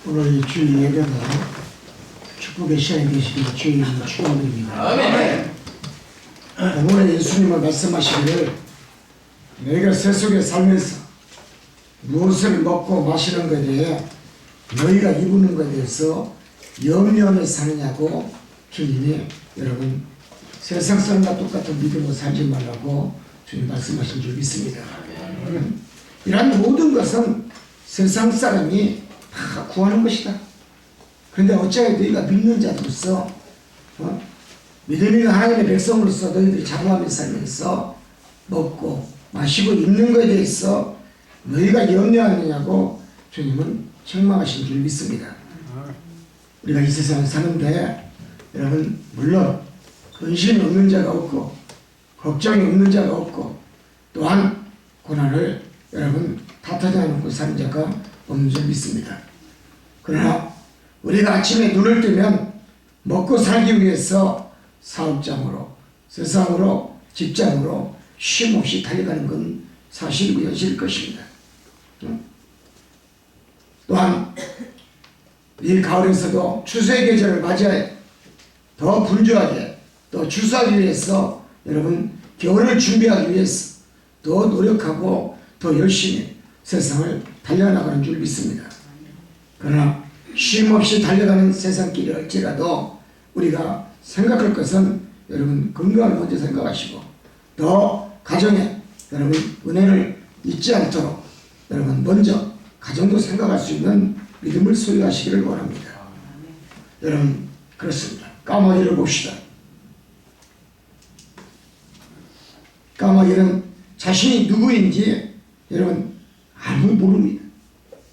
오늘 이 주일 예배가 축복의 시간이 되시길 주의 이름으로 축원드립니다. 아멘. 오늘 예수님은 말씀하시기를 너희가 세속에 살면서 무엇을 먹고 마시는 것에 대해 너희가 입는 것에 대해서 염려하며 사느냐고 주님이 여러분 세상 사람과 똑같은 믿음으로 살지 말라고 주님 말씀하신 줄 믿습니다. 이러한 모든 것은 세상 사람이 다 구하는 것이다. 그런데 어찌하여 너희가 믿는 자로서 믿음이 하나님의 백성으로서 너희들이 자부하며 살면서 먹고 마시고 입는 것에 대해서 너희가 염려하느냐고 주님은 책망하신 줄 믿습니다. 우리가 이 세상에 사는데 여러분 물론 근심이 없는 자가 없고 걱정이 없는 자가 없고 또한 고난을 여러분 탓하지 않고 사는 자가 없는 줄 믿습니다. 그러나 우리가 아침에 눈을 뜨면 먹고 살기 위해서 사업장으로 세상으로 직장으로 쉼없이 달려가는 건 사실이고 현실일 것입니다. 또한 이 가을에서도 추수의 계절을 맞이하여 더 분주하게 또 추수하기 위해서 여러분 겨울을 준비하기 위해서 더 노력하고 더 열심히 세상을 달려나가는 줄 믿습니다. 그러나 쉼없이 달려가는 세상길이 할지라도 우리가 생각할 것은 여러분 건강을 먼저 생각하시고 더 가정에 여러분 은혜를 잊지 않도록 여러분 먼저 가정도 생각할 수 있는 믿음을 소유하시기를 원합니다. 여러분 그렇습니다. 까마귀를 봅시다. 까마귀는 자신이 누구인지 여러분 아무도 모릅니다.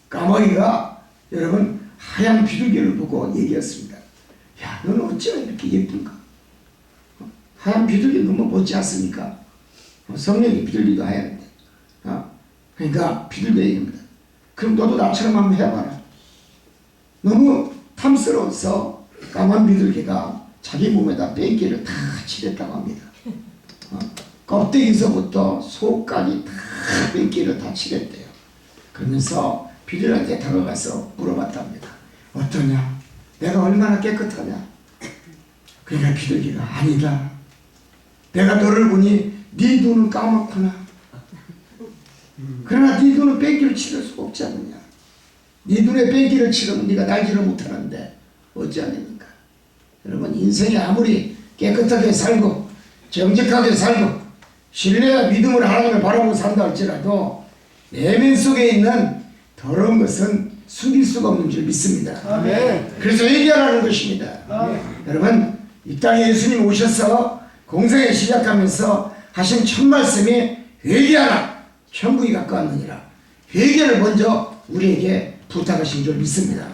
까마귀가 여러분 하얀 비둘기를 보고 얘기했습니다. 야, 너는 어찌나 이렇게 예쁜가? 하얀 비둘기 너무 멋지 않습니까? 성령이 비둘기도 하얀데. 그러니까 비둘기가 얘기합니다. 그럼 너도 나처럼 한번 해봐라. 너무 탐스러워서 까만 비둘기가 자기 몸에다 뺑기를 다 칠했다고 합니다. 껍데기서부터 속까지 다 뺑기를 다 칠했대요. 그러면서 비둘기한테 다가가서 물어봤답니다. 어떠냐? 내가 얼마나 깨끗하냐? 그러니까 비둘기가 아니다. 내가 너를 보니 네 눈은 까맣구나. 그러나 네 눈은 뺑기를 치를 수가 없지 않느냐? 네 눈에 뺑기를 치르면 네가 날지를 못하는데 어찌하렵니까? 여러분 인생이 아무리 깨끗하게 살고 정직하게 살고 신뢰와 믿음으로 하나님을 바라보고 산다 할지라도 내면 속에 있는 더러운 것은 숨길 수가 없는 줄 믿습니다. 아멘. 그래서 회개하라는 것입니다. 여러분 이 땅에 예수님 오셔서 공생에 시작하면서 하신 첫 말씀이 회개하라 천국이 가까웠느니라. 회개를 먼저 우리에게 부탁하신 줄 믿습니다.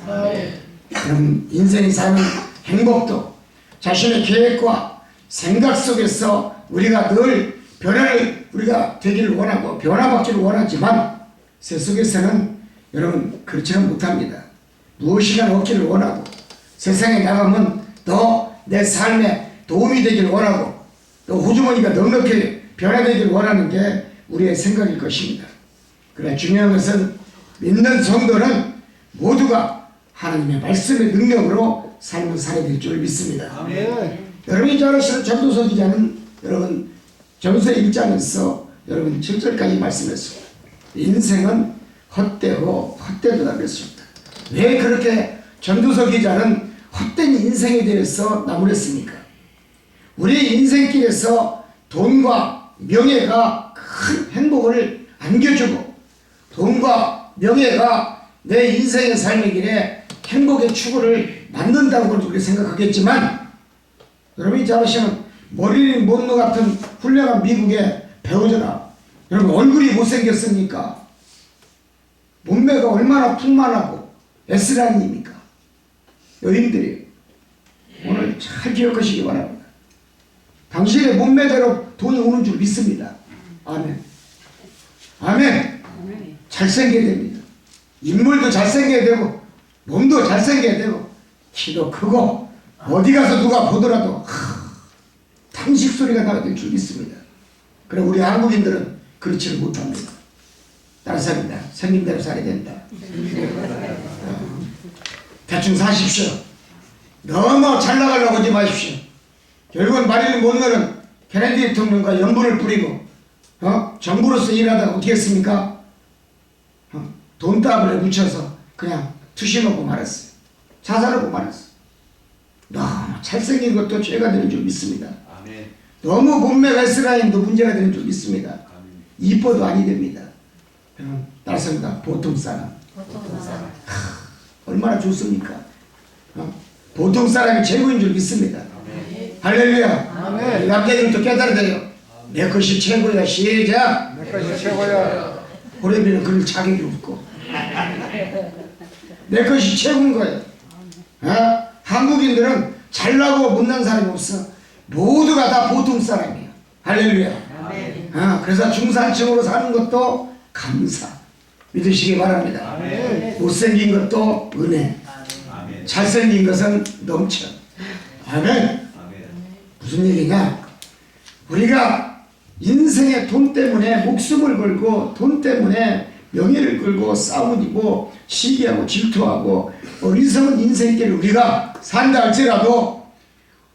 여러분 인생이 사는 행복도 자신의 계획과 생각 속에서 우리가 늘 변화를 우리가 되기를 원하고 변화받기를 원하지만 세속에서는 여러분 그렇지는 못합니다. 무엇이나 얻기를 원하고 세상에 나가면 더 내 삶에 도움이 되기를 원하고 또 호주머니가 넉넉히 변화되기를 원하는 게 우리의 생각일 것입니다. 그러나 중요한 것은 믿는 성도는 모두가 하나님의 말씀의 능력으로 삶을 살아야 될 줄 믿습니다. 여러분이 잘 아시는 전도서 기자는 여러분 전서 1장에서 여러분 7절까지 말씀했습니다. 인생은 헛되고 헛되다 그랬습니다. 왜 그렇게 전도서 기자는 헛된 인생에 대해서 나무랬습니까? 우리 인생길에서 돈과 명예가 큰 행복을 안겨주고 돈과 명예가 내 인생의 삶의 길에 행복의 추구를 만든다고 우리가 생각하겠지만 여러분이 잘 아시는 머리는 못노 같은 훌륭한 미국의 배우잖아. 여러분 얼굴이 못생겼습니까? 몸매가 얼마나 풍만하고 에스라님입니까? 여인들이 오늘 잘 기억하시기 바랍니다. 당신의 몸매대로 돈이 오는 줄 믿습니다. 아멘. 아멘. 잘생겨야 됩니다. 인물도 잘생겨야 되고 몸도 잘생겨야 되고 키도 크고 어디 가서 누가 보더라도 탄식 소리가 나게 될 줄 믿습니다. 그리고 우리 한국인들은 그렇지를 못합니다. 다른 사람입니다. 생긴 대로 살아야 된다. 대충 사십시오. 너무 잘 나가려고 하지 마십시오. 결국은 마릴린 먼로는 케네디 대통령과 연분을 뿌리고 정부로서 일하다가 어떻게 했습니까? 돈다발에 묻혀서 그냥 투신하고 말았어요. 자살하고 말았어요. 너무 잘생긴 것도 죄가 되는 줄 믿습니다. 아멘. 너무 몸매 S라인도 문제가 되는 줄 믿습니다. 아멘. 이뻐도 아니 됩니다. 따라서입니다. 보통 사람. 얼마나 좋습니까? 보통 사람이 최고인 줄 믿습니다. 아멘. 할렐루야. 이 남자들도 깨달아야 돼요. 내 것이 최고야. 시작. 내 것이 최고야. 호레비는 그럴 자격이 없고 내 것이 최고인 거예요. 한국인들은 잘나고 못난 사람이 없어. 모두가 다 보통 사람이에요. 할렐루야. 그래서 중산층으로 사는 것도 감사 믿으시기 바랍니다. 못생긴 것도 은혜, 아멘. 잘생긴 것은 넘쳐. 아멘. 아멘. 무슨 얘기냐? 우리가 인생의 돈 때문에 목숨을 걸고 돈 때문에 명예를 걸고 싸우고 시기하고 질투하고 어리석은 인생길을 우리가 산다 할지라도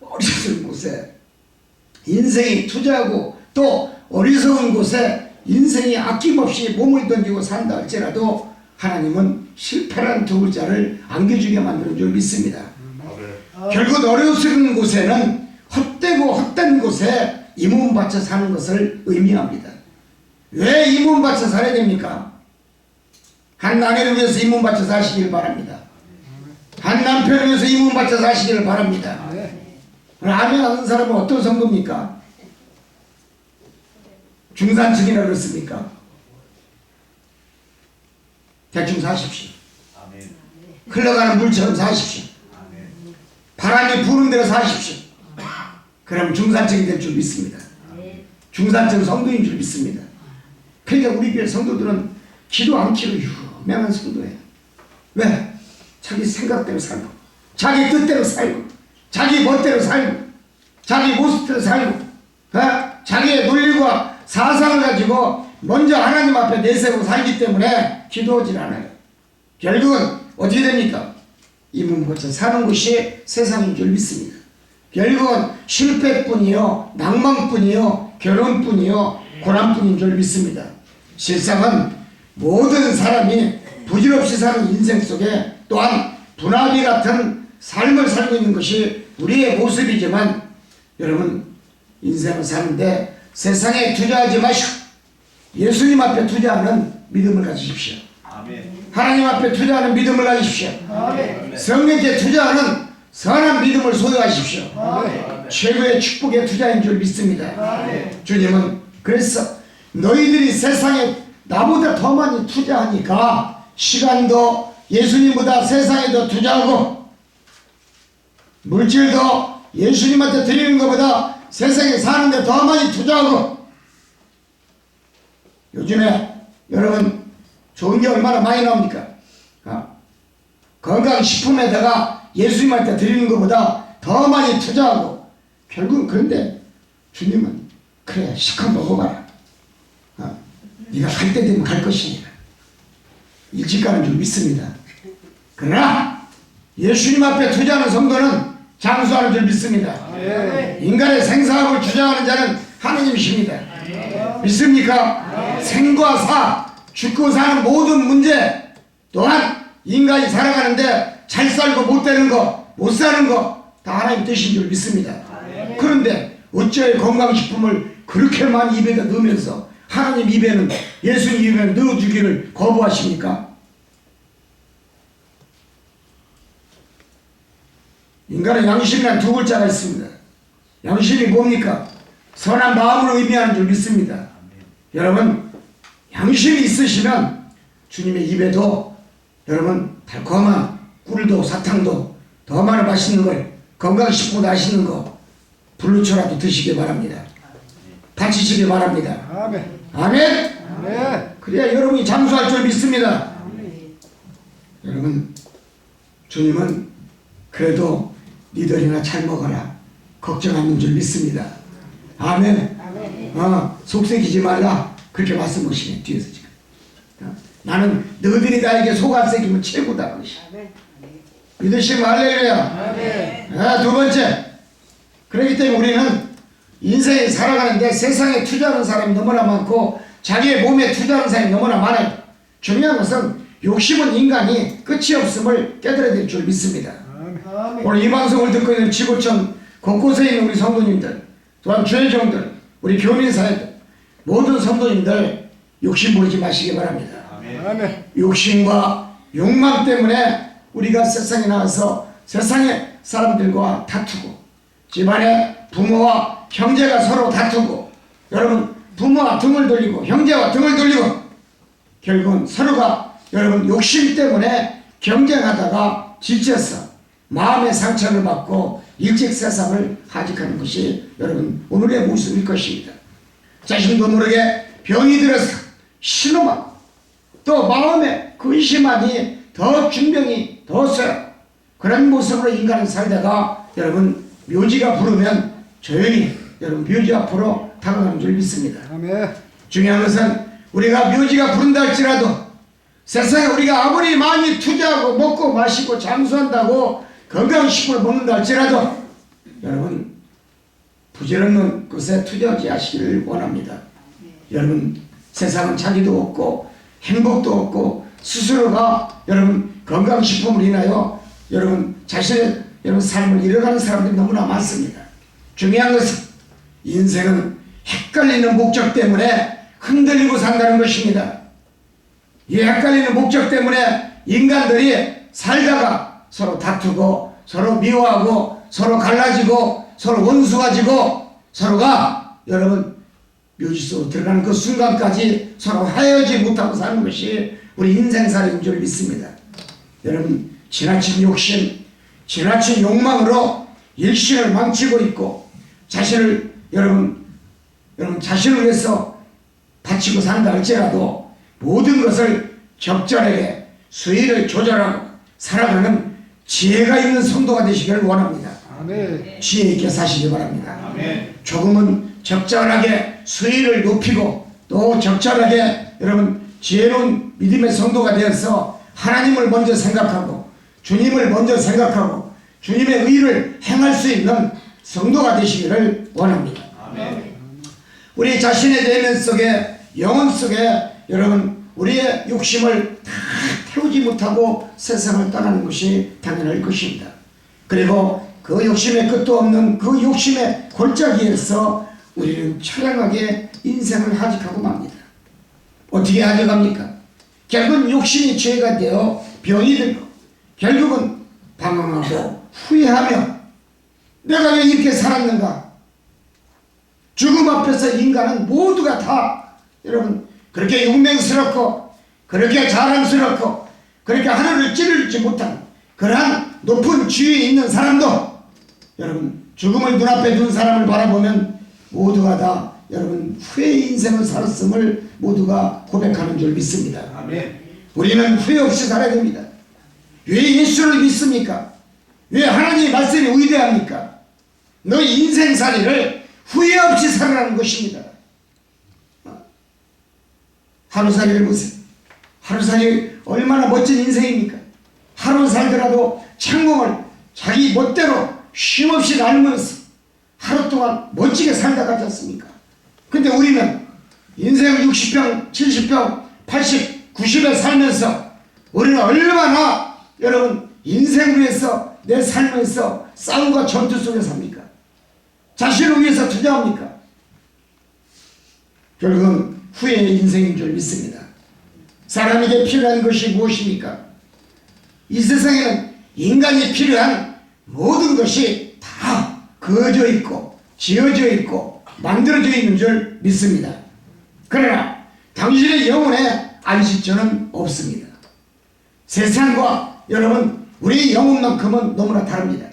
어리석은 곳에 인생이 투자하고 또 어리석은 곳에 인생이 아낌없이 몸을 던지고 산다 할지라도 하나님은 실패란 두 글자를 안겨주게 만드는 줄 믿습니다. 결국 어리석은 곳에는 헛되고 헛된 곳에 이몸 바쳐 사는 것을 의미합니다. 왜 이몸 바쳐 살아야 됩니까? 한 아내를 위해서 이몸 바쳐 사시길 바랍니다. 한 남편을 위해서 이몸 바쳐 사시기를 바랍니다. 아멘 하는 사람은 어떤 성도입니까? 중산층이라 그렇습니까? 대충 사십시오. 아멘. 흘러가는 물처럼 사십시오. 아멘. 바람이 부는 대로 사십시오. 그럼 중산층이 될 줄 믿습니다. 중산층 성도인 줄 믿습니다. 그러니까 우리 교회 성도들은 기도 않기로 유명한 성도예요. 왜? 자기 생각대로 살고 자기 뜻대로 살고 자기 멋대로 살고 자기 모습대로 살고 자기의 논리와 사상을 가지고 먼저 하나님 앞에 내세우고 살기 때문에 기도하지 않아요. 결국은 어떻게 됩니까? 이 몸 고쳐 사는 곳이 세상인 줄 믿습니다. 결국은 실패뿐이요 낭만뿐이요 결혼뿐이요 고난뿐인 줄 믿습니다. 실상은 모든 사람이 부질없이 사는 인생 속에 또한 분화기 같은 삶을 살고 있는 것이 우리의 모습이지만 여러분 인생을 사는데 세상에 투자하지 마시고 예수님 앞에 투자하는 믿음을 가지십시오. 아멘. 하나님 앞에 투자하는 믿음을 가지십시오. 성령께 투자하는 선한 믿음을 소유하십시오. 최고의 축복의 투자인 줄 믿습니다. 주님은 그래서 너희들이 세상에 나보다 더 많이 투자하니까 시간도 예수님보다 세상에 더 투자하고 물질도 예수님한테 드리는 것보다 세상에 사는데 더 많이 투자하고 요즘에 여러분 좋은 게 얼마나 많이 나옵니까? 건강식품에다가 예수님한테 드리는 것보다 더 많이 투자하고 결국은 그런데 주님은 그래 실컷 먹어봐라. 네가 갈 때 되면 갈 것이니라. 일찍 가는 줄 믿습니다. 그러나 예수님 앞에 투자하는 성도는 장수하는 줄 믿습니다. 인간의 생사학을 주장하는 자는 하느님이십니다. 믿습니까? 생과 사, 죽고 사는 모든 문제 또한 인간이 살아가는데 잘 살고 못 되는 거, 못 사는 거 다 하나님 뜻인 줄 믿습니다. 그런데 어찌하여 건강식품을 그렇게 많이 입에다 넣으면서 하나님 입에는 예수님 입에는 넣어주기를 거부하십니까? 인간의 양심이란 두 글자가 있습니다. 양심이 뭡니까? 선한 마음으로 의미하는 줄 믿습니다. 여러분 양심이 있으시면 주님의 입에도 여러분 달콤한 꿀도 사탕도 더 많은 맛있는 걸 건강식품도 맛있는 거 불루초라도 드시기 바랍니다. 다치시기 바랍니다. 아멘. 아멘. 아멘. 그래야 여러분이 장수할 줄 믿습니다. 여러분 주님은 그래도 니들이나 잘 먹어라 걱정하는 줄 믿습니다. 아멘. 속색이지 말라 그렇게 말씀하시네 뒤에서 지금. 나는 너희들이 나에게 속 안 새기면 최고다. 믿으시면 할렐루야. 두 번째, 그렇기 때문에 우리는 인생에 살아가는데 세상에 투자하는 사람이 너무나 많고 자기의 몸에 투자하는 사람이 너무나 많아요. 중요한 것은 욕심은 인간이 끝이 없음을 깨달아야 될 줄 믿습니다. 오늘 이 방송을 듣고 있는 지구촌 곳곳에 있는 우리 성도님들, 또한 주의종들, 우리 교민사회들, 모든 성도님들 욕심 부리지 마시기 바랍니다. 아멘. 욕심과 욕망 때문에 우리가 세상에 나와서 세상의 사람들과 다투고, 집안에 부모와 형제가 서로 다투고, 여러분 부모와 등을 돌리고 형제와 등을 돌리고, 결국은 서로가 여러분 욕심 때문에 경쟁하다가 지쳐서 마음의 상처를 받고 일찍 세상을 하직하는 것이 여러분 오늘의 모습일 것입니다. 자신도 모르게 병이 들어서 신음하고 또 마음에 근심하니 더 중병이 더 써요. 그런 모습으로 인간은 살다가 여러분 묘지가 부르면 조용히 여러분 묘지 앞으로 다가가는 줄 믿습니다. 아멘. 중요한 것은 우리가 묘지가 부른다 할지라도 세상에 우리가 아무리 많이 투자하고 먹고 마시고 장수한다고 건강식품을 먹는다 할지라도 여러분 부질없는 것에 투자하지 하시기를 원합니다. 여러분 세상은 자기도 없고 행복도 없고 스스로가 여러분 건강식품을 인하여 여러분 자신의 여러분 삶을 잃어가는 사람들이 너무나 많습니다. 중요한 것은 인생은 헷갈리는 목적 때문에 흔들리고 산다는 것입니다. 이 헷갈리는 목적 때문에 인간들이 살다가 서로 다투고 서로 미워하고 서로 갈라지고 서로 원수가지고 서로가 여러분 묘지 속으로 들어가는 그 순간까지 서로 하여지 못하고 사는 것이 우리 인생살이인 줄 믿습니다. 여러분 지나친 욕심, 지나친 욕망으로 일신을 망치고 있고 자신을 여러분 자신을 위해서 바치고 산다 할지라도 모든 것을 적절하게 수위를 조절하고 살아가는 지혜가 있는 성도가 되시기를 원합니다. 아멘. 지혜 있게 사시기 바랍니다. 아멘. 조금은 적절하게 수위를 높이고 또 적절하게 여러분 지혜로운 믿음의 성도가 되어서 하나님을 먼저 생각하고 주님을 먼저 생각하고 주님의 의를 행할 수 있는 성도가 되시기를 원합니다. 아멘. 우리 자신의 내면 속에 영혼 속에 여러분 우리의 욕심을 다 태우지 못하고 세상을 떠나는 것이 당연할 것입니다. 그리고 그 욕심의 끝도 없는 그 욕심의 골짜기에서 우리는 처량하게 인생을 하직하고 맙니다. 어떻게 하직합니까? 결국은 욕심이 죄가 되어 병이 들고 결국은 방황하고 후회하며 내가 왜 이렇게 살았는가? 죽음 앞에서 인간은 모두가 다 여러분 그렇게 용맹스럽고 그렇게 자랑스럽고 그렇게 하늘을 찌르지 못한 그러한 높은 지위에 있는 사람도 여러분 죽음을 눈앞에 둔 사람을 바라보면 모두가 다 여러분 후회의 인생을 살았음을 모두가 고백하는 줄 믿습니다. 아멘. 우리는 후회 없이 살아야 됩니다. 왜 예수를 믿습니까? 왜 하나님의 말씀이 위대합니까? 너희 인생살이를 후회 없이 살아가는 것입니다. 하루살이를 보세요. 하루살이 얼마나 멋진 인생입니까? 하루 살더라도 창공을 자기 멋대로 쉼없이 날면서 하루 동안 멋지게 살다 가지 않습니까? 근데 우리는 인생을 60평, 70평, 80, 90에 살면서 우리는 얼마나 여러분 인생을 위해서 내 삶에서 싸움과 전투 속에 삽니까? 자신을 위해서 투자합니까? 결국은 후회의 인생인 줄 믿습니다. 사람에게 필요한 것이 무엇입니까? 이 세상에는 인간이 필요한 모든 것이 다 그어져 있고 지어져 있고 만들어져 있는 줄 믿습니다. 그러나 당신의 영혼에 안식처는 없습니다. 세상과 여러분 우리의 영혼만큼은 너무나 다릅니다.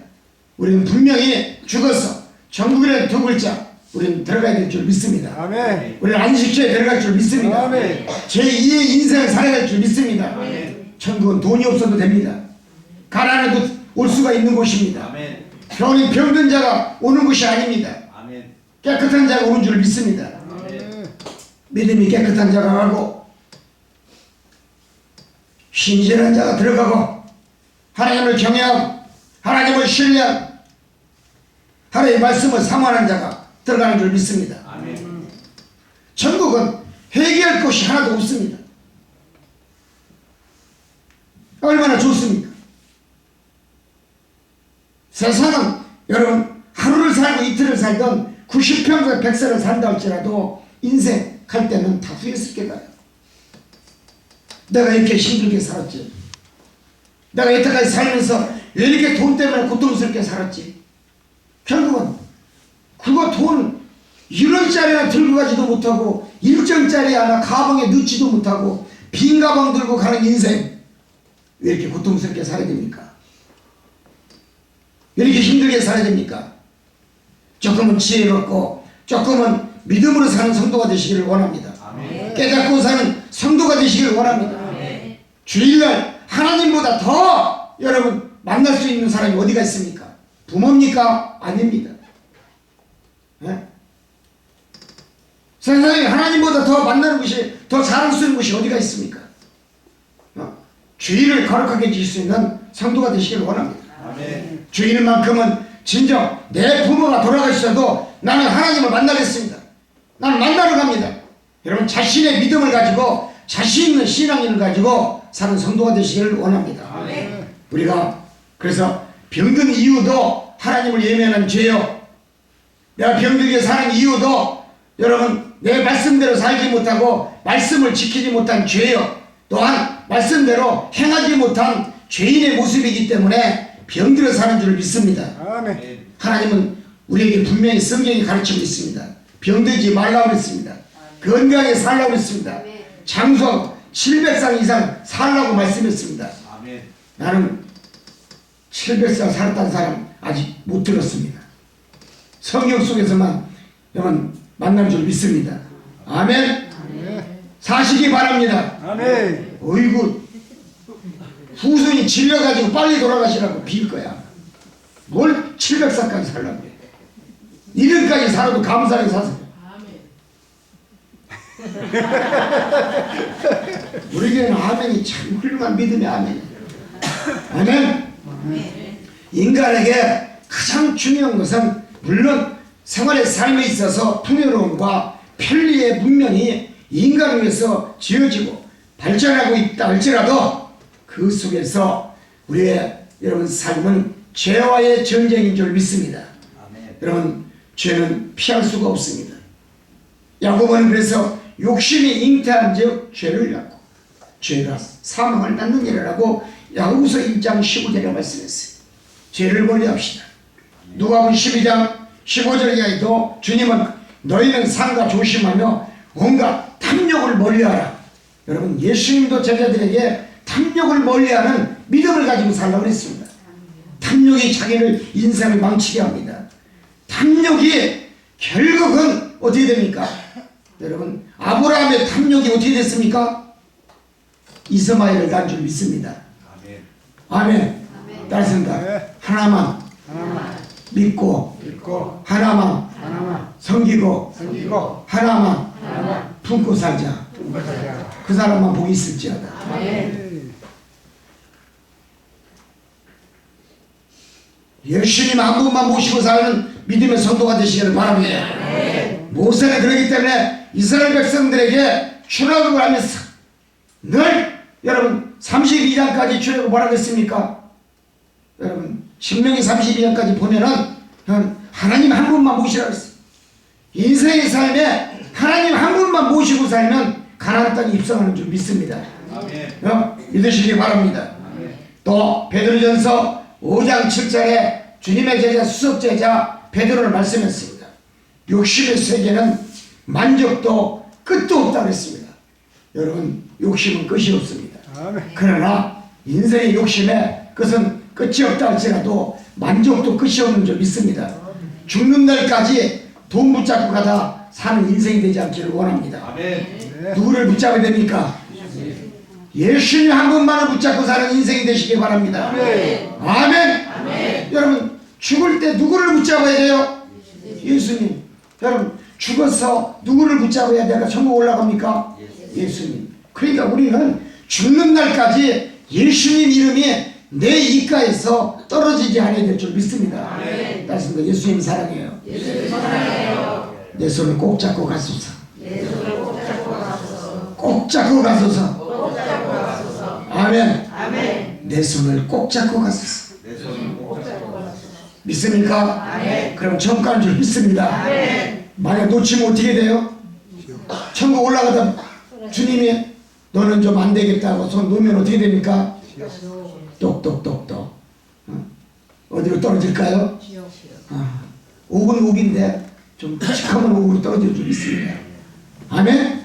우리는 분명히 죽어서 천국이라는 두 글자 우리는 들어가야 될 줄 믿습니다. 아멘. 우리는 안식처에 들어갈 줄 믿습니다. 아멘. 제2의 인생을 살아갈 줄 믿습니다. 아멘. 천국은 돈이 없어도 됩니다. 가난해도 올 수가 있는 곳입니다. 아멘. 병든 자가 오는 곳이 아닙니다. 아멘. 깨끗한 자가 오는 줄 믿습니다. 아멘. 믿음이 깨끗한 자가 가고 신실한 자가 들어가고 하나님을 경외하고 하나님을 신뢰하고 하나님의 말씀을 사모하는 자가 들어가는 줄 믿습니다. 아멘. 천국은 회개할 것이 하나도 없습니다. 얼마나 좋습니까? 세상은 여러분 하루를 살고 이틀을 살던 90평생 100세를 산다 할지라도 인생 갈 때는 다 후회스럽게 가요. 내가 이렇게 힘들게 살았지. 내가 이때까지 살면서 왜 이렇게 돈 때문에 고통스럽게 살았지. 결국은 그거 돈 1원짜리나 들고 가지도 못하고 1정짜리 하나 가방에 넣지도 못하고 빈 가방 들고 가는 인생 왜 이렇게 고통스럽게 살아야 됩니까? 왜 이렇게 힘들게 살아야 됩니까? 조금은 지혜롭고 조금은 믿음으로 사는 성도가 되시기를 원합니다. 아멘. 깨닫고 사는 성도가 되시기를 원합니다. 아멘. 주일날 하나님보다 더 여러분 만날 수 있는 사람이 어디가 있습니까? 부모입니까? 아닙니다. 네? 세상에 하나님보다 더 만나는 것이 더 잘할 수 있는 것이 어디가 있습니까? 주일을 거룩하게 지킬 수 있는 성도가 되시기를 원합니다. 아멘. 주일만큼은 진정 내 부모가 돌아가셔도 나는 하나님을 만나겠습니다. 나는 만나러 갑니다. 여러분 자신의 믿음을 가지고 자신 있는 신앙을 가지고 사는 성도가 되시기를 원합니다. 아멘. 우리가 그래서 병든 이유도 하나님을 예면한 죄요. 내가 병들게 사는 이유도 여러분 내 말씀대로 살지 못하고 말씀을 지키지 못한 죄요. 또한 말씀대로 행하지 못한 죄인의 모습이기 때문에 병들어 사는 줄 믿습니다. 아멘. 하나님은 우리에게 분명히 성경이 가르치고 있습니다. 병들지 말라고 했습니다. 건강하게 살라고 했습니다. 장수하고 700살 이상 살라고 말씀했습니다. 아멘. 나는 700살 살았다는 사람 아직 못 들었습니다. 성경 속에서만 여러분 만날 줄 믿습니다. 아멘. 사시기 바랍니다. 아멘. 어이구 후손이 질려가지고 빨리 돌아가시라고 빌 거야. 뭘 700살까지 살라고 그래. 이름까지 살아도 감사하게 사세요. 우리 교회는 아멘이 참 훌륭한 믿음의 아멘이에요. 아멘. 인간에게 가장 중요한 것은 물론 생활의 삶에 있어서 풍요로움과 편리의 문명이 인간을 위해서 지어지고 발전하고 있다 할지라도 그 속에서 우리의 여러분 삶은 죄와의 전쟁인 줄 믿습니다. 아멘. 여러분 죄는 피할 수가 없습니다. 야고보는 그래서 욕심이 잉태한즉 죄를 낳고 죄가 사망을 낳느니라라고 야고보서 1장 15절에 말씀했어요. 죄를 멀리합시다. 누가복음 12장 15절 이하에도 주님은 너희는 삼가 조심하며 온갖 탐욕을 멀리하라. 여러분 예수님도 제자들에게 탐욕을 멀리하는 믿음을 가지고 살라고 했습니다. 탐욕이 자기를 인생을 망치게 합니다. 탐욕이 결국은 어떻게 됩니까? 여러분 아브라함의 탐욕이 어떻게 됐습니까? 이스마엘을 낳은 줄 믿습니다. 아멘. 아멘. 따르습니다. 하나만 믿고 하나만 섬기고 하나만 품고 살자. 그 사람만 복이 있을지어다. 예수님 한 분만 모시고 사는 믿음의 성도가 되시기를 바랍니다. 모세는 그렇기 때문에 이스라엘 백성들에게 출애굽을 하면서 늘 여러분 32장까지 출애굽 뭐라고 했습니까? 여러분 신명기 32장까지 보면은 하나님 한 분만 모시라고 했어요. 인생의 삶에 하나님 한 분만 모시고 살면 가나안 땅에 입성하는 줄 믿습니다. 믿으시기 바랍니다. 또 베드로전서 5장 7절에 주님의 제자 수석제자 베드로를 말씀했습니다. 욕심의 세계는 만족도 끝도 없다고 했습니다. 여러분 욕심은 끝이 없습니다. 그러나 인생의 욕심에 그것은 끝이 없다 할지라도 만족도 끝이 없는 줄 믿습니다. 죽는 날까지 돈 붙잡고 가다 사는 인생이 되지 않기를 원합니다. 누구를 붙잡아야 됩니까? 예수님 한 분만을 붙잡고 사는 인생이 되시기 바랍니다. 아멘. 여러분 죽을 때 누구를 붙잡아야 돼요? 예수님. 여러분 죽어서 누구를 붙잡아야 내가 천국 올라갑니까? 예수님. 그러니까 우리는 죽는 날까지 예수님 이름이 내 입가에서 떨어지지 않아야 될 줄 믿습니다. 따라서 예수님 사랑해요. 내 손을 꼭 잡고 가소서. 꼭 잡고 가소서. 아멘. 내 손을 꼭 잡고 가소서. 믿습니까? 그럼 천국 가는 줄 믿습니다. 만약 놓치면 어떻게 돼요? 천국 올라가다 주님이 너는 좀 안 되겠다고 손 놓으면 어떻게 됩니까? 똑똑똑똑. 어디로 떨어질까요? 옥은 옥인데 좀 묵직하면 옥으로 떨어질 줄 있습니다. 아멘?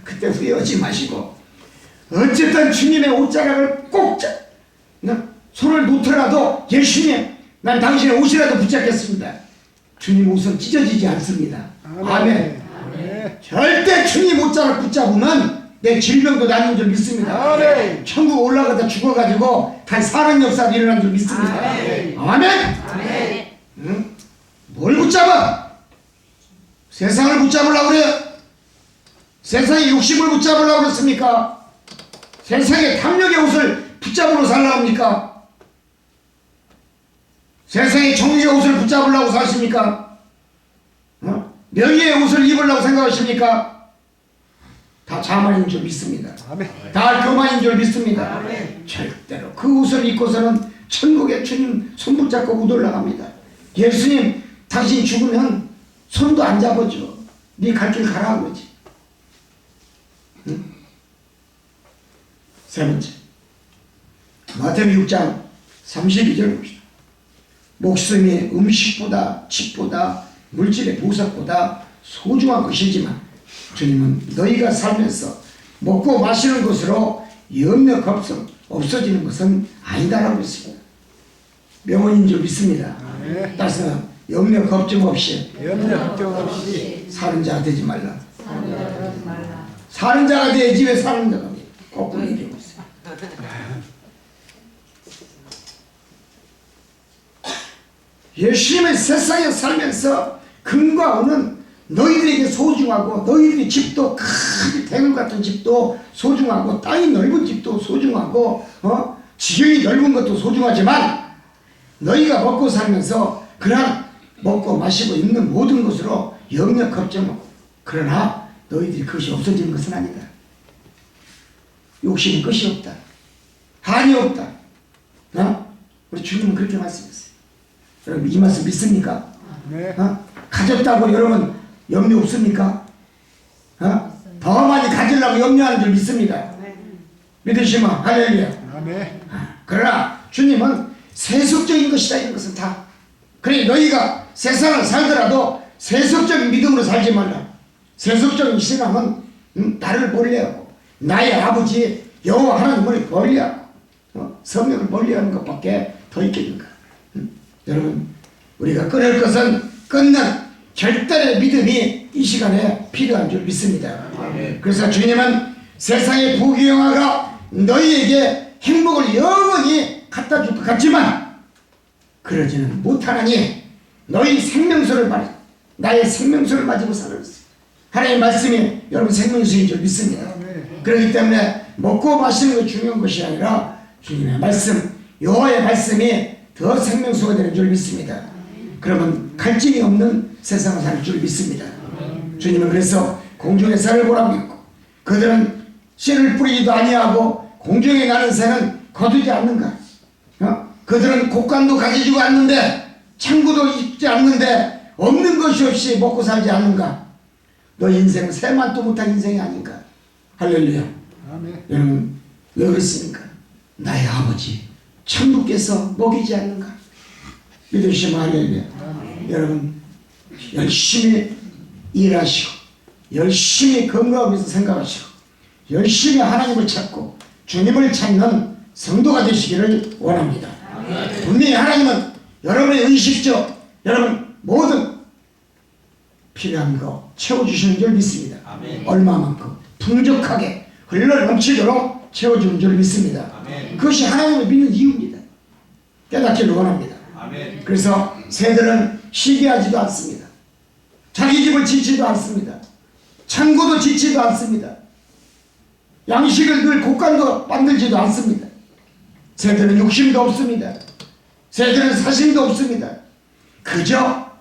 그때 후회하지 마시고 어쨌든 주님의 옷자락을 꼭 손을 놓더라도 예수님 난 당신의 옷이라도 붙잡겠습니다. 주님 옷은 찢어지지 않습니다. 아멘. 절대 주님 옷자락 붙잡으면 내 질병도 낫는 줄 믿습니다. 아멘. 천국 올라가다 죽어가지고 단 사는 역사도 일어난 줄 믿습니다. 아멘. 응? 뭘 붙잡아? 세상을 붙잡으려고 그래요? 세상의 욕심을 붙잡으려고 그랬습니까? 세상의 탐욕의 옷을 붙잡으러 살라고 합니까? 세상의 정의의 옷을 붙잡으려고 사십니까? 명예의 옷을 입으려고 생각하십니까? 다 자만인 줄 믿습니다. 다 교만인 줄 믿습니다. 절대로 그 옷을 입고서는 천국에 주님 손 붙잡고 못 올라갑니다. 예수님 당신 죽으면 손도 안 잡아줘. 네 갈 길 가라 그러지. 응? 세 번째 마태복음 6장 32절 봅시다. 목숨이 음식보다 집보다 물질의 보석보다 소중한 것이지만 주님은 너희가 살면서 먹고 마시는 것으로 염려 걱정 없어지는 것은 아니다라고 했습니다. 명언인 줄 믿습니다. 따라서 염려 걱정 없이 사는 자가 되지 말라. 사는 자가 돼야지 왜 사는 자가 돼? 거꾸로 얘기하고 있어요. 열심히 세상에 살면서 금과 은은 너희들에게 소중하고 너희들의 집도 큰 대금 같은 집도 소중하고 땅이 넓은 집도 소중하고 지경이 넓은 것도 소중하지만 너희가 먹고 살면서 그러한 먹고 마시고 입는 모든 것으로 염려 걱정 그러나 너희들이 그것이 없어지는 것은 아니다. 욕심은 끝이 없다. 한이 없다. 우리 주님은 그렇게 말씀했어요. 여러분 이 말씀 믿습니까? 가졌다고 여러분 염려 없습니까? 더 많이 가지려고 염려하는 줄 믿습니다. 믿으시면 할렐루야. 그러나 주님은 세속적인 것이다 이런 것은 다 그래 너희가 세상을 살더라도 세속적인 믿음으로 살지 말라. 세속적인 신앙은 나를 멀리하고 나의 아버지 여호와 하나님을 멀리하고 성령을 멀리하는 것밖에 더 있겠는가. 여러분 우리가 끊을 것은 끊는 결단의 믿음이 이 시간에 필요한 줄 믿습니다. 그래서 주님은 세상의 부귀영화가 너희에게 행복을 영원히 갖다 줄 것 같지만 그러지는 못하나니 너희 생명수를 말해 나의 생명수를 맞이고 살았어요. 하나님의 말씀이 여러분 생명수인 줄 믿습니다. 그렇기 때문에 먹고 마시는 것이 중요한 것이 아니라 주님의 말씀 여호와의 말씀이 더 생명수가 되는 줄 믿습니다. 그러면 갈증이 없는 세상을 살 줄 믿습니다. 주님은 그래서 공중의 새를 보라고 했고 그들은 씨를 뿌리지도 아니하고 공중에 나는 새는 거두지 않는가. 그들은 곡간도 가지지도 않는데 창고도 입지 않는데 없는 것이 없이 먹고 살지 않는가. 너 인생은 새만도 못한 인생이 아닌가. 할렐루야. 여러분 왜 그렇습니까? 나의 아버지 천국께서 먹이지 않는가. 믿으시면 할렐루야. 여러분 열심히 일하시고 열심히 건강하기 위해서 생각하시고 열심히 하나님을 찾고 주님을 찾는 성도가 되시기를 원합니다. 분명히 하나님은 여러분의 의식적 여러분 모든 필요한 거 채워주시는 줄 믿습니다. 얼마만큼 풍족하게 흘러 넘치도록 채워주는 줄 믿습니다. 그것이 하나님을 믿는 이유입니다. 깨닫기를 원합니다. 그래서 새들은 시기하지도 않습니다. 자기 집을 지치도 않습니다. 창고도 지치도 않습니다. 양식을 늘 곡간도 만들지도 않습니다. 새들은 욕심도 없습니다. 새들은 사심도 없습니다. 그저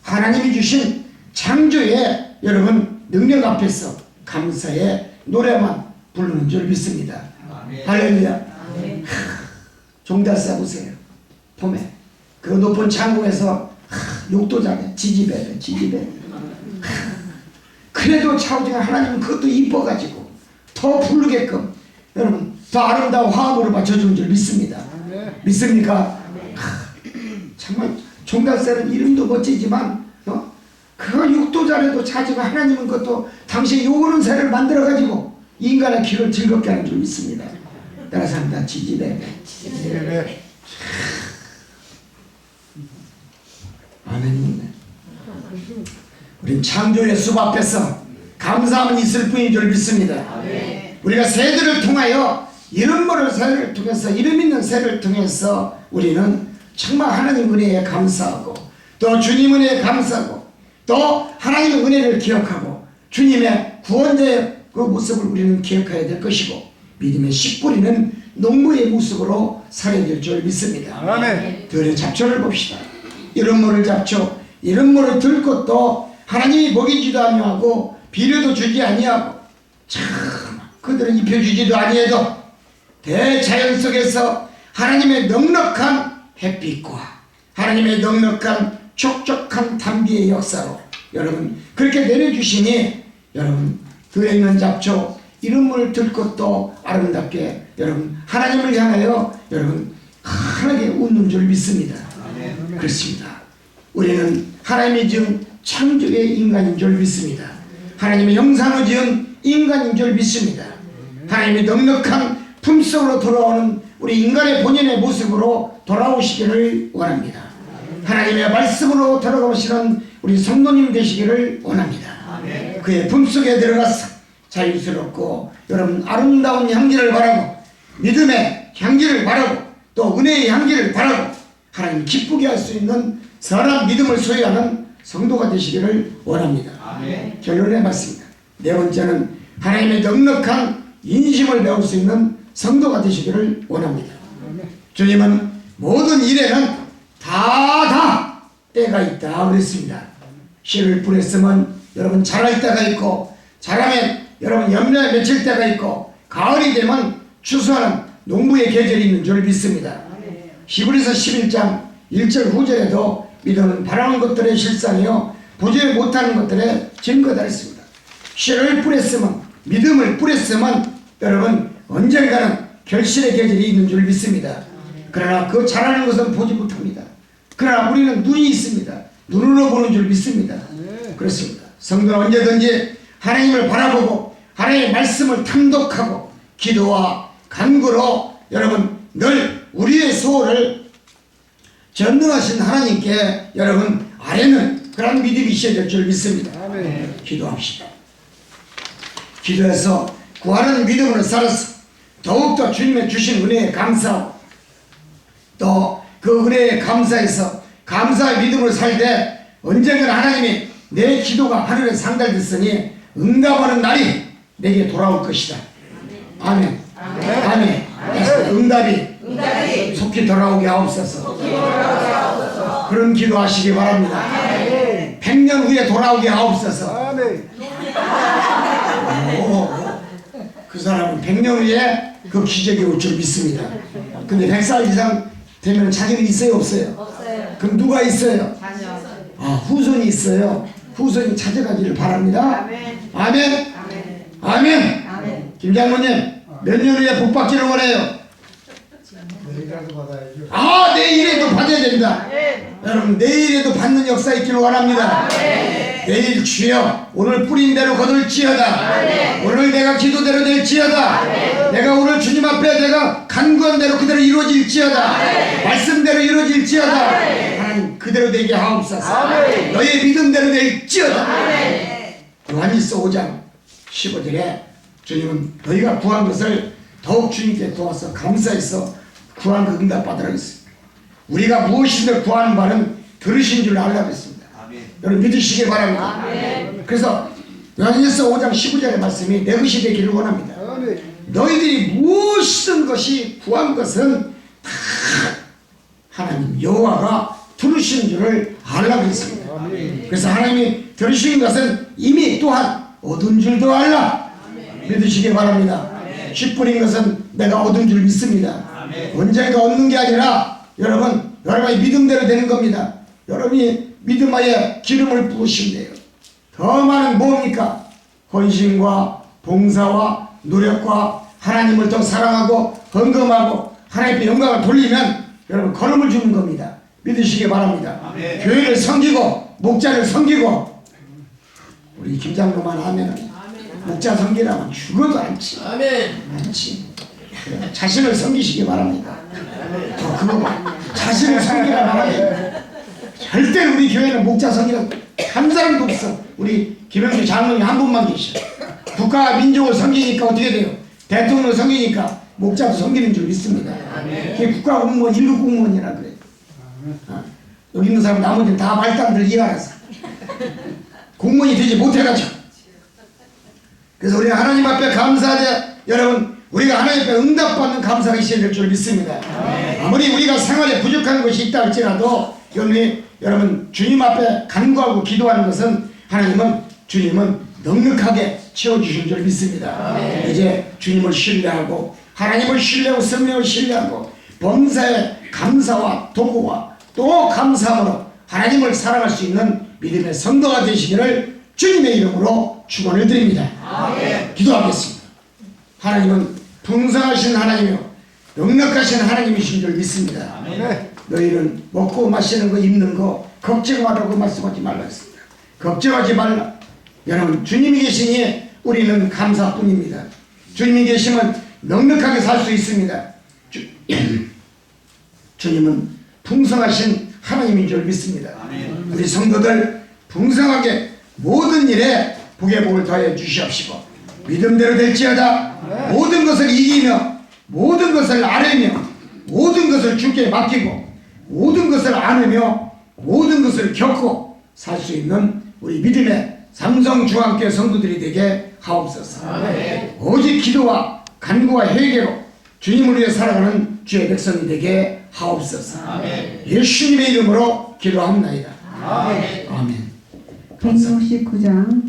하나님이 주신 창조의 여러분 능력 앞에서 감사의 노래만 부르는 줄 믿습니다. 할렐루야. 종달 싸보세요. 봄에 그 높은 창고에서 욕도 잘해. 지지배. 그래도 차오지가 하나님은 그것도 이뻐가지고 더 부르게끔 여러분 더 아름다운 화음으로 맞춰주는 줄 믿습니다. 믿습니까? 정말 종달새는 이름도 멋지지만 그 욕도 잘해도 차지가 하나님은 그것도 당시에 욕하는 새를 만들어가지고 인간의 귀를 즐겁게 하는 줄 믿습니다. 따라서 합니다. 지지배. 아멘입니다. 우린 창조의 숲 앞에서 감사함은 있을 뿐인 줄 믿습니다. 우리가 새들을 통하여 이름 있는 새를 통해서 우리는 정말 하나님 은혜에 감사하고 또 주님 은혜에 감사하고 또 하나님의 은혜를 기억하고 주님의 구원자의 그 모습을 우리는 기억해야 될 것이고 믿음의 씨 뿌리는 농부의 모습으로 살아야 될 줄 믿습니다. 아멘. 들의 잡초를 봅시다. 이런 모를 잡초, 이런 모를 들 것도 하나님이 먹이지도 아니하고 비료도 주지 아니하고 참 그들은 입혀주지도 아니해도 대자연 속에서 하나님의 넉넉한 햇빛과 하나님의 넉넉한 촉촉한 담비의 역사로 여러분 그렇게 내려주시니 여러분 들에 있는 잡초 이런 물을 들 것도 아름답게 여러분 하나님을 향하여 여러분 환하게 웃는 줄 믿습니다. 그렇습니다. 우리는 하나님이 지은 창조의 인간인 줄 믿습니다. 하나님의 형상을 지은 인간인 줄 믿습니다. 하나님의 넉넉한 품속으로 돌아오는 우리 인간의 본연의 모습으로 돌아오시기를 원합니다. 하나님의 말씀으로 돌아오시는 우리 성도님 되시기를 원합니다. 그의 품속에 들어가서 자유스럽고 여러분 아름다운 향기를 바라고 믿음의 향기를 바라고 또 은혜의 향기를 바라고 하나님 기쁘게 할 수 있는 선한 믿음을 소유하는 성도가 되시기를 원합니다. 결론을 해봤습니다. 네 번째는 하나님의 넉넉한 인심을 배울 수 있는 성도가 되시기를 원합니다. 주님은 모든 일에는 다 때가 있다 그랬습니다. 씨를 뿌렸으면 여러분 자랄 때가 있고 자라면 여러분 열매 맺힐 때가 있고 가을이 되면 추수하는 농부의 계절이 있는 줄 믿습니다. 히브리서 11장 1절 후절에도 믿음은 바라는 것들의 실상이요 보지 못하는 것들의 증거다 했습니다. 씨를 뿌렸으면 믿음을 뿌렸으면 여러분 언젠가는 결실의 계절이 있는 줄 믿습니다. 그러나 그 자라는 것은 보지 못합니다. 그러나 우리는 눈이 있습니다. 눈으로 보는 줄 믿습니다. 그렇습니다. 성도는 언제든지 하나님을 바라보고 하나님의 말씀을 탐독하고 기도와 간구로 여러분 늘 우리의 소원을 전능하신 하나님께 여러분 아뢰는 그런 믿음이 있어야 될 줄 믿습니다. 기도합시다. 기도해서 구하는 믿음으로 살아서 더욱더 주님의 주신 은혜에 감사하고 또 그 은혜에 감사해서 감사의 믿음으로 살 때 언젠가 하나님이 내 기도가 하늘에 상달됐으니 응답하는 날이 내게 돌아올 것이다. 아멘. 아멘. 응답이 속히 돌아오게 하옵소서. 그런 기도하시기 바랍니다. 100년 후에 돌아오게 하옵소서. 그 사람은 100년 후에 그 기적이 올 줄 믿습니다. 근데 100살 이상 되면 자녀는 있어요 없어요? 없어요. 그럼 누가 있어요? 자녀. 후손이 있어요. 후손이 찾아가기를 바랍니다. 아멘. 아멘. 아멘. 아멘. 아멘. 김장모님 몇 년 후에 복 받기를 원해요? 내일이라도 받아야죠. 내일에도 받아야 된다. 아멘. 여러분 내일에도 받는 역사 있기를 원합니다. 아멘. 내일 주여 오늘 뿌린 대로 거둘지어다. 아멘. 오늘 내가 기도대로 될지어다. 아멘. 내가 오늘 주님 앞에 내가 간구한 대로 그대로 이루어질지어다. 아멘. 말씀대로 이루어질지어다. 아멘. 하나님 그대로 되게 하옵소서. 아멘. 너의 믿음대로 될지어다. 아멘. 요한일서 5장 15절에 주님은 너희가 구한 것을 더욱 주님께 도와서 감사해서 구한 그 응답 받으라 했습니다. 우리가 무엇이든 구하는 바는 들으신 줄 알라고 했습니다. 여러분 믿으시기 바랍니다. 아멘. 그래서 요한일서 5장 19절의 말씀이 내 것이 되기를 원합니다. 너희들이 무엇이든 것이 구한 것은 다 하나님 여호와가 들으시는 줄을 알라 그랬습니다. 그래서 하나님이 들으시는 것은 이미 또한 얻은 줄도 알라 믿으시기 바랍니다. 씨 뿌린 것은 내가 얻은 줄 믿습니다. 언젠가 얻는 게 아니라 여러분의 믿음대로 되는 겁니다. 여러분이 믿음하에 기름을 부으시면 돼요. 더 많은 뭡니까? 헌신과 봉사와 노력과 하나님을 더 사랑하고 헌금하고 하나님께 영광을 돌리면 여러분 걸음을 주는 겁니다. 믿으시기 바랍니다. 교회를 섬기고 목자를 섬기고 우리 김장로만 하면 목자 섬기라면 죽어도 않지. 않지. 그래, 자신을 섬기시기 바랍니다. 그거 자신을 섬기라 말하면 절대 우리 교회는 목자 섬기라 한 사람도 없어. 우리 김영주 장로님 한 분만 계셔. 국가와 민족을 섬기니까 어떻게 돼요? 대통령을 섬기니까 목자도 섬기는 줄 믿습니다. 그게 국가 공무원 1급 공무원이라 그래. 여기 있는 사람 나머지는 다 말단들 이해하라서 공무원이 되지 못해가지고. 그래서 우리가 하나님 앞에 감사하되 여러분 우리가 하나님 앞에 응답받는 감사가 있어야 될 줄 믿습니다. 아무리 우리가 생활에 부족한 것이 있다 할지라도 여러분 주님 앞에 간구하고 기도하는 것은 주님은 넉넉하게 채워주실 줄 믿습니다. 이제 주님을 신뢰하고 하나님을 신뢰하고 성령을 신뢰하고 범사에 감사와 도구와 또 감사함으로 하나님을 사랑할 수 있는 믿음의 성도가 되시기를 주님의 이름으로 축원을 드립니다. 기도하겠습니다. 하나님은 풍성하신 하나님이요 넉넉하신 하나님이신 줄 믿습니다. 너희는 먹고 마시는 거 입는 거 걱정하라고 말씀하지 말라 했습니다. 걱정하지 말라. 여러분 주님이 계시니 우리는 감사뿐입니다. 주님이 계시면 넉넉하게 살 수 있습니다. 주님은 풍성하신 하나님인 줄 믿습니다. 우리 성도들 풍성하게 모든 일에 복의 복을 더해 주시옵시고 믿음대로 될지어다 모든 것을 이기며 모든 것을 아뢰며 모든 것을 주께 맡기고 모든 것을 안으며 모든 것을 겪고 살 수 있는 우리 믿음의 삼성중앙교회 성도들이 되게 하옵소서. 오직 기도와 간구와 회개로 주님을 위해 살아가는 주의 백성이 되게 하옵소서. 예수님의 이름으로 기도합니다. 아멘. 169장